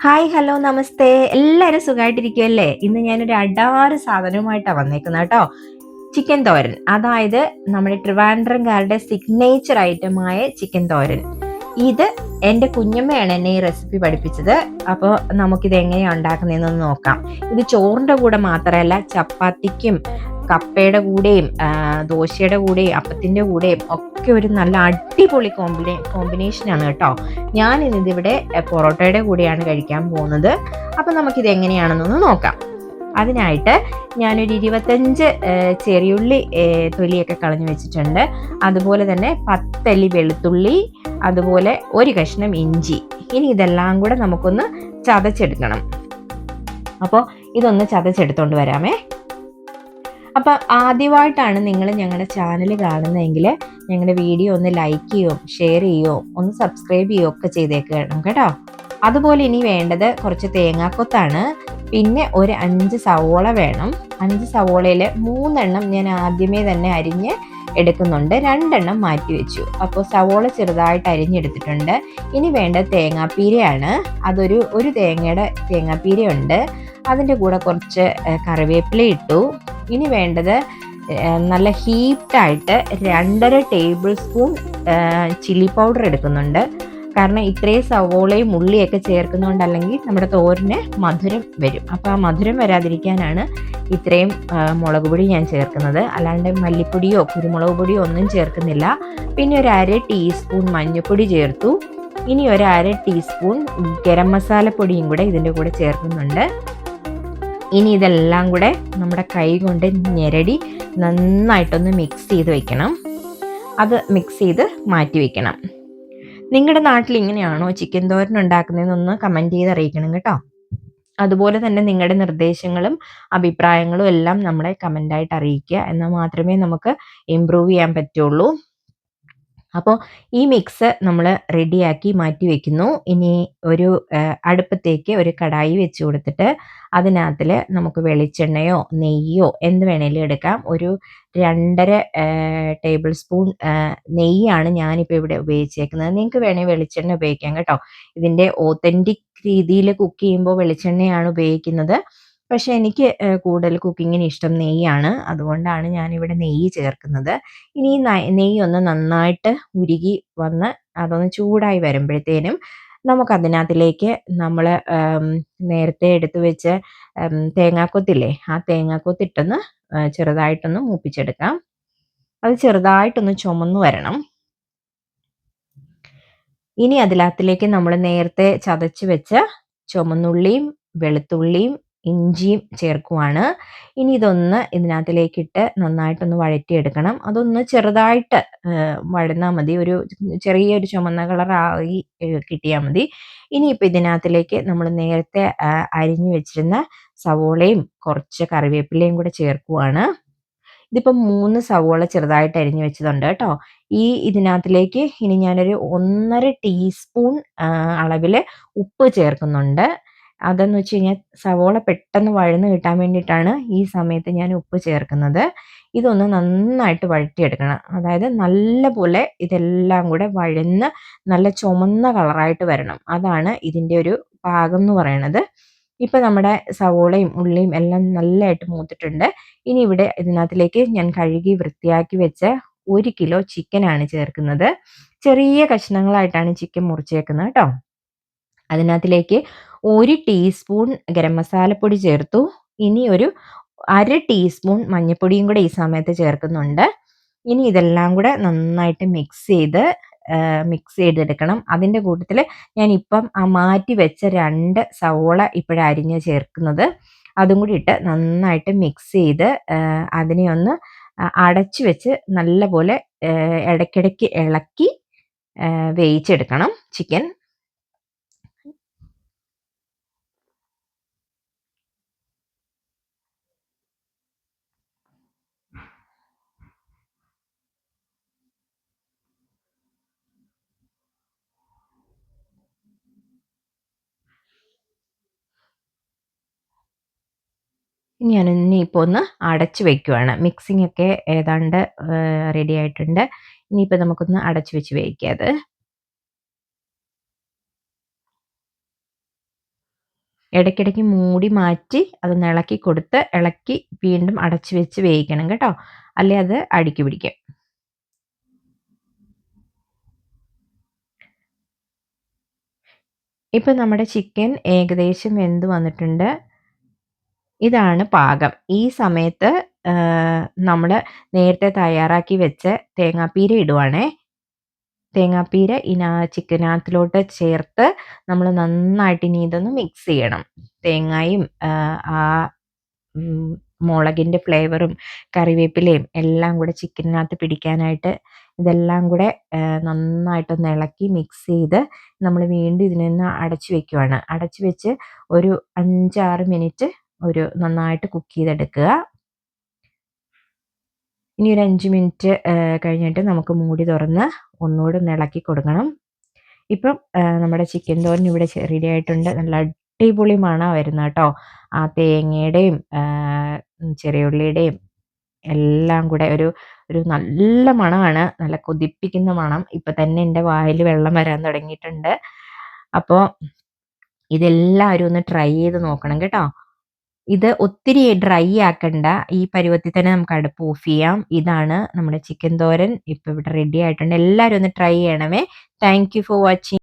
Hi hello നമസ്തേ. എല്ലാവരും സുഖമായിട്ടിരിക്കുമല്ലേ? ഇന്ന് ഞാനൊരു അടാറ് സാധനവുമായിട്ടാണ് വന്നേക്കുന്നത് കേട്ടോ. ചിക്കൻ തോരൻ, അതായത് നമ്മുടെ ട്രിവാൻഡ്രംകാരുടെ സിഗ്നേച്ചർ ഐറ്റമായ ചിക്കൻ തോരൻ. ഇത് എൻ്റെ കുഞ്ഞമ്മയാണ് എന്നെ ഈ റെസിപ്പി പഠിപ്പിച്ചത്. അപ്പോൾ നമുക്കിത് എങ്ങനെയാണ് ഉണ്ടാക്കുന്നതെന്നൊന്ന് നോക്കാം. ഇത് ചോറിൻ്റെ കൂടെ മാത്രമല്ല, ചപ്പാത്തിക്കും കപ്പയുടെ കൂടെയും ദോശയുടെ കൂടെയും അപ്പത്തിൻ്റെ കൂടെയും ഒക്കെ ഒരു നല്ല അടിപൊളി കോമ്പിനേഷനാണ് കേട്ടോ. ഞാൻ ഇന്നിതിവിടെ പൊറോട്ടയുടെ കൂടെയാണ് കഴിക്കാൻ പോകുന്നത്. അപ്പം നമുക്കിത് എങ്ങനെയാണെന്നൊന്ന് നോക്കാം. അതിനായിട്ട് ഞാനൊരു 25 ചെറിയുള്ളി തൊലിയൊക്കെ കളഞ്ഞു വെച്ചിട്ടുണ്ട്. അതുപോലെ തന്നെ 10 അല്ലി വെളുത്തുള്ളി, അതുപോലെ ഒരു കഷ്ണം ഇഞ്ചി. ഇനി ഇതെല്ലാം കൂടെ നമുക്കൊന്ന് ചതച്ചെടുക്കണം. അപ്പോൾ ഇതൊന്ന് ചതച്ചെടുത്തോണ്ട് വരാമേ. അപ്പം ആദ്യമായിട്ടാണ് നിങ്ങൾ ഞങ്ങളുടെ ചാനൽ കാണുന്നതെങ്കിൽ ഞങ്ങളുടെ വീഡിയോ ഒന്ന് ലൈക്ക് ചെയ്യുകയോ ഷെയർ ചെയ്യുകയോ ഒന്ന് സബ്സ്ക്രൈബ് ചെയ്യുകയോ ഒക്കെ ചെയ്തേക്കണം കേട്ടോ. അതുപോലെ ഇനി വേണ്ടത് കുറച്ച് തേങ്ങാക്കൊത്താണ്. പിന്നെ ഒരു 5 സവോള വേണം. 5 സവോളയിൽ 3 എണ്ണം ഞാൻ ആദ്യമേ തന്നെ അരിഞ്ഞ് എടുക്കുന്നുണ്ട്, 2 എണ്ണം മാറ്റി വെച്ചു. അപ്പോൾ സവോള ചെറുതായിട്ട് അരിഞ്ഞെടുത്തിട്ടുണ്ട്. ഇനി വേണ്ട തേങ്ങാപ്പീരയാണ്. ഒരു തേങ്ങയുടെ തേങ്ങാപ്പീരയുണ്ട്. അതിൻ്റെ കൂടെ കുറച്ച് കറിവേപ്പില ഇട്ടു. ഇനി വേണ്ടത് നല്ല ഹീറ്റായിട്ട് 2.5 ടേബിൾ സ്പൂൺ ചില്ലി പൗഡർ എടുക്കുന്നുണ്ട്. കാരണം ഇത്രയും സവോളയും ഉള്ളിയൊക്കെ ചേർക്കുന്നതുകൊണ്ട്, അല്ലെങ്കിൽ നമ്മുടെ തോരന് മധുരം വരും. അപ്പോൾ ആ മധുരം വരാതിരിക്കാനാണ് ഇത്രയും മുളക് പൊടി ഞാൻ ചേർക്കുന്നത്. അല്ലാണ്ട് മല്ലിപ്പൊടിയോ കുരുമുളക് പൊടിയോ ഒന്നും ചേർക്കുന്നില്ല. പിന്നെ ഒരു 1/2 ടീസ്പൂൺ മഞ്ഞൾപ്പൊടി ചേർത്തു. ഇനി ഒരു 1/2 ടീസ്പൂൺ ഗരം മസാലപ്പൊടിയും കൂടെ ഇതിൻ്റെ കൂടെ ചേർക്കുന്നുണ്ട്. ഇനി ഇതെല്ലാം കൂടെ നമ്മുടെ കൈ കൊണ്ട് ഞെരടി നന്നായിട്ടൊന്ന് മിക്സ് ചെയ്ത് വെക്കണം. അത് മിക്സ് ചെയ്ത് മാറ്റി വെക്കണം. നിങ്ങളുടെ നാട്ടിൽ ഇങ്ങനെയാണോ ചിക്കൻ തോരൻ ഉണ്ടാക്കുന്നതെന്നൊന്ന് കമൻറ്റ് ചെയ്ത് അറിയിക്കണം കേട്ടോ. അതുപോലെ തന്നെ നിങ്ങളുടെ നിർദ്ദേശങ്ങളും അഭിപ്രായങ്ങളും എല്ലാം നമ്മളെ കമൻ്റായിട്ട് അറിയിക്കുക. എന്നാൽ മാത്രമേ നമുക്ക് ഇമ്പ്രൂവ് ചെയ്യാൻ പറ്റുള്ളൂ. അപ്പോൾ ഈ മിക്സ് നമ്മൾ റെഡിയാക്കി മാറ്റി വെക്കുന്നു. ഇനി ഒരു അടുപ്പത്തേക്ക് ഒരു കടായി വെച്ച് കൊടുത്തിട്ട് അതിനകത്തിൽ നമുക്ക് വെളിച്ചെണ്ണയോ നെയ്യോ എന്ത് വേണേലും എടുക്കാം. ഒരു 2.5 ടേബിൾ സ്പൂൺ നെയ്യാണ് ഞാനിപ്പോൾ ഇവിടെ ഉപയോഗിച്ചേക്കുന്നത്. നിങ്ങൾക്ക് വേണമെങ്കിൽ വെളിച്ചെണ്ണ ഉപയോഗിക്കാം കേട്ടോ. ഇതിൻ്റെ ഓതൻറ്റിക് രീതിയിൽ കുക്ക് ചെയ്യുമ്പോൾ വെളിച്ചെണ്ണയാണ് ഉപയോഗിക്കുന്നത്. പക്ഷേ എനിക്ക് കൂടുതൽ കുക്കിങ്ങിന് ഇഷ്ടം നെയ്യാണ്. അതുകൊണ്ടാണ് ഞാനിവിടെ നെയ്യ് ചേർക്കുന്നത്. ഇനി നെയ്യ് ഒന്ന് നന്നായിട്ട് ഉരുകി വന്ന് അതൊന്ന് ചൂടായി വരുമ്പോഴത്തേനും നമുക്കതിനകത്തിലേക്ക് നമ്മൾ നേരത്തെ എടുത്തു വെച്ച തേങ്ങാക്കൊത്തില്ലേ, ആ തേങ്ങാക്കൊത്തിട്ടൊന്ന് ചെറുതായിട്ടൊന്ന് മൂപ്പിച്ചെടുക്കാം. അത് ചെറുതായിട്ടൊന്ന് ചുമന്ന് വരണം. ഇനി അതിനകത്തിലേക്ക് നമ്മൾ നേരത്തെ ചതച്ച് വെച്ച ചുമന്നുള്ളിയും വെളുത്തുള്ളിയും ഇഞ്ചിയും ചേർക്കുവാണ്. ഇനി ഇതൊന്ന് ഇതിനകത്തിലേക്കിട്ട് നന്നായിട്ടൊന്ന് വഴറ്റിയെടുക്കണം. അതൊന്ന് ചെറുതായിട്ട് വഴന്നാൽ മതി. ഒരു ചെറിയൊരു ചുമന്ന കളറായി കിട്ടിയാൽ മതി. ഇനിയിപ്പോൾ ഇതിനകത്തിലേക്ക് നമ്മൾ നേരത്തെ അരിഞ്ഞു വെച്ചിരുന്ന സവോളയും കുറച്ച് കറിവേപ്പിലയും കൂടെ ചേർക്കുവാണ്. ഇതിപ്പം 3 സവോള ചെറുതായിട്ട് അരിഞ്ഞു വെച്ചതുണ്ട് കേട്ടോ. ഇതിനകത്തിലേക്ക് ഇനി ഞാനൊരു 1.5 ടീസ്പൂൺ അളവിൽ ഉപ്പ് ചേർക്കുന്നുണ്ട്. അതെന്ന് വെച്ച് കഴിഞ്ഞാൽ സവോള പെട്ടെന്ന് വഴന്ന് കിട്ടാൻ വേണ്ടിയിട്ടാണ് ഈ സമയത്ത് ഞാൻ ഉപ്പ് ചേർക്കുന്നത്. ഇതൊന്ന് നന്നായിട്ട് വഴറ്റിയെടുക്കണം. അതായത് നല്ല പോലെ ഇതെല്ലാം കൂടെ വഴന്ന് നല്ല ചുമന്ന കളറായിട്ട് വരണം. അതാണ് ഇതിൻ്റെ ഒരു പാകം എന്ന് പറയണത്. ഇപ്പം നമ്മുടെ സവോളയും ഉള്ളിയും എല്ലാം നല്ലതായിട്ട് മൂത്തിട്ടുണ്ട്. ഇനി ഇവിടെ ഇതിനകത്തിലേക്ക് ഞാൻ കഴുകി വൃത്തിയാക്കി വെച്ച 1 കിലോ ചിക്കനാണ് ചേർക്കുന്നത്. ചെറിയ കഷ്ണങ്ങളായിട്ടാണ് ചിക്കൻ മുറിച്ചേക്കുന്നത് കേട്ടോ. അതിനകത്തിലേക്ക് 1 ടീസ്പൂൺ ഗരം മസാലപ്പൊടി ചേർത്തു. ഇനി ഒരു 1/2 ടീസ്പൂൺ മഞ്ഞൾപ്പൊടിയും കൂടെ ഈ സമയത്ത് ചേർക്കുന്നുണ്ട്. ഇനി ഇതെല്ലാം കൂടെ നന്നായിട്ട് മിക്സ് ചെയ്തെടുക്കണം. അതിൻ്റെ കൂട്ടത്തിൽ ഞാനിപ്പം മാറ്റി വെച്ച 2 സവോള ഇപ്പോഴാണ് അരിഞ്ഞ് ചേർക്കുന്നത്. അതും കൂടി ഇട്ട് നന്നായിട്ട് മിക്സ് ചെയ്ത് അതിനെ ഒന്ന് അടച്ചു വെച്ച് നല്ല പോലെ ഇടയ്ക്കിടയ്ക്ക് ഇളക്കി വേവിച്ചെടുക്കണം ചിക്കൻ. ഞാനിപ്പോൾ ഒന്ന് അടച്ചു വെക്കുവാണ്. മിക്സിംഗ് ഒക്കെ ഏതാണ്ട് റെഡി ആയിട്ടുണ്ട്. ഇനിയിപ്പോൾ നമുക്കൊന്ന് അടച്ചു വെച്ച് വേവിക്കാം അത്. ഇടയ്ക്കിടയ്ക്ക് മൂടി മാറ്റി അതൊന്ന് ഇളക്കി കൊടുത്ത് ഇളക്കി വീണ്ടും അടച്ചു വെച്ച് വേവിക്കണം കേട്ടോ, അല്ലെ അത് അടിക്ക് പിടിക്കും. ഇപ്പം നമ്മുടെ ചിക്കൻ ഏകദേശം വെന്ത് വന്നിട്ടുണ്ട്. ഇതാണ് പാകം. ഈ സമയത്ത് നമ്മൾ നേരത്തെ തയ്യാറാക്കി വെച്ച തേങ്ങാപ്പീര ഇടുവാണേ. തേങ്ങാപ്പീര ചിക്കനകത്തിലോട്ട് ചേർത്ത് നമ്മൾ നന്നായിട്ട് ഇനി ഇതൊന്ന് മിക്സ് ചെയ്യണം. തേങ്ങായും ആ മുളകിൻ്റെ ഫ്ലേവറും കറിവേപ്പിലയും എല്ലാം കൂടെ ചിക്കനകത്ത് പിടിക്കാനായിട്ട് ഇതെല്ലാം കൂടെ നന്നായിട്ടൊന്ന് ഇളക്കി മിക്സ് ചെയ്ത് നമ്മൾ വീണ്ടും ഇതിനൊന്ന് അടച്ചു വെക്കുവാണ്. അടച്ചു വെച്ച് ഒരു 5-6 മിനിറ്റ് നന്നായിട്ട് കുക്ക് ചെയ്തെടുക്കുക. ഇനി ഒരു 5 മിനിറ്റ് കഴിഞ്ഞിട്ട് നമുക്ക് മൂടി തുറന്ന് ഒന്നുകൂടെ ഒന്ന് ഇളക്കി കൊടുക്കണം. ഇപ്പം നമ്മുടെ ചിക്കൻ തോരൻ ഇവിടെ റെഡി ആയിട്ടുണ്ട്. നല്ല അടിപൊളി മണമാണ് വരുന്നത് കേട്ടോ. ആ തേങ്ങയുടെയും ചെറിയ ഉള്ളിയുടെയും എല്ലാം കൂടെ ഒരു നല്ല മണമാണ്, നല്ല കൊതിപ്പിക്കുന്ന മണം. ഇപ്പം തന്നെ എൻ്റെ വായിൽ വെള്ളം വരാൻ തുടങ്ങിയിട്ടുണ്ട്. അപ്പോൾ ഇതെല്ലാവരും ഒന്ന് ട്രൈ ചെയ്ത് നോക്കണം കേട്ടോ. ഇത് ഒത്തിരി ഡ്രൈ ആക്കണ്ട, ഈ പരുവത്തിൽ തന്നെ നമുക്ക് അടുപ്പ് ഓഫ് ചെയ്യാം. ഇതാണ് നമ്മുടെ ചിക്കൻ തോരൻ ഇപ്പം ഇവിടെ റെഡി ആയിട്ടുണ്ട്. എല്ലാവരും ഒന്ന് ട്രൈ ചെയ്യണമേ. Thank you for watching.